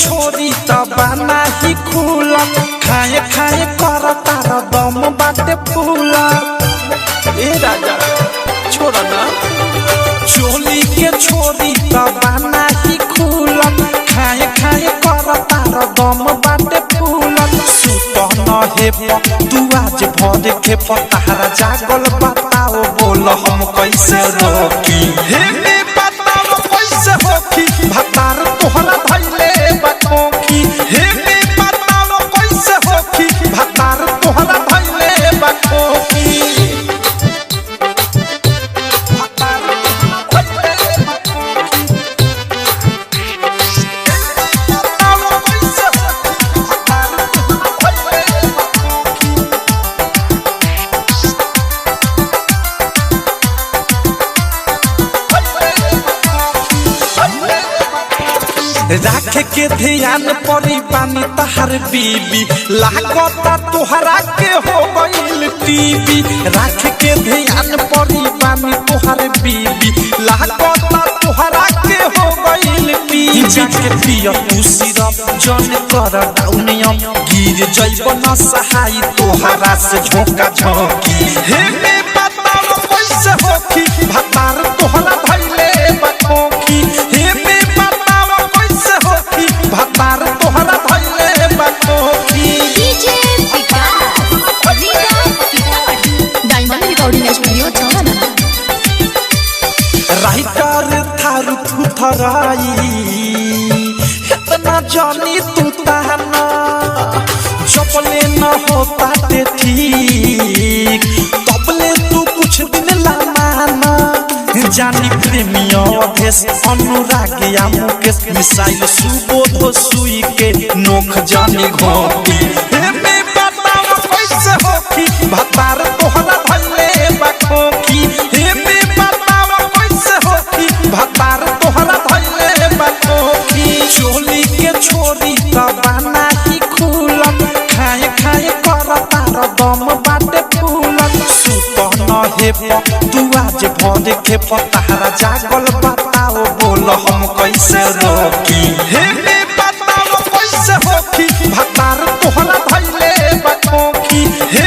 छोरी तबाना ही खुला खाए खाए कर तार दम बाटे फूला। ए राजा छोड़ा ना चोली के छोरी तबाना ही खुला खाए खाए कर तार दम बाटे फूला। सुतन हे तू आज भर के पतारा जागल बताओ बोल हम कैसे रोकी हे बताओ कैसे होकी भतार तोहरा धैले बखोकी हे बताओ कैसे होकी भतार तोहरा धैले बखोकी। राख के ध्यान परी पानी तहर बीबी लागता तोहरा के हो गइल टीवी। राख के ध्यान परी पानी तोहर बीबी लागता तोहरा के हो गइल टीवी। जाके पिया तू सिरप जन कर डाउनियम गिर जइब न सहाय तोहरा से झोंका झोंकी हे बताओ कैसे होकी भतार तोहरा धैले बखोकी हे भतार तोहरा धैले बखोकी। डीजे विकास डायमंड रिकॉर्डिंग स्टूडियो चौराहा। राइटर थारू थुथराई इतना जानी तू ताना चपले न होता ते ठीक तबले तू कुछ दिन ला माना। जानी प्रेमियों देश अनुराग या मुकेश मिसाइल सुबोध सुई के नोख जानी घोटी हे बताओ कैसे होकी भतार तोहरा धैले बखोकी हे बताओ कैसे होकी भतार तोहरा धैले बखोकी। चोली के छोरी तबाना ही खुला खाए खाए कर तार दम बाटे फूला। सुतन हे तू आज भर के पतारा जागल बताओ बोल हम कैसे रोकी हे बताओ कैसे होकी भतार तोहरा धैले बखोकी हे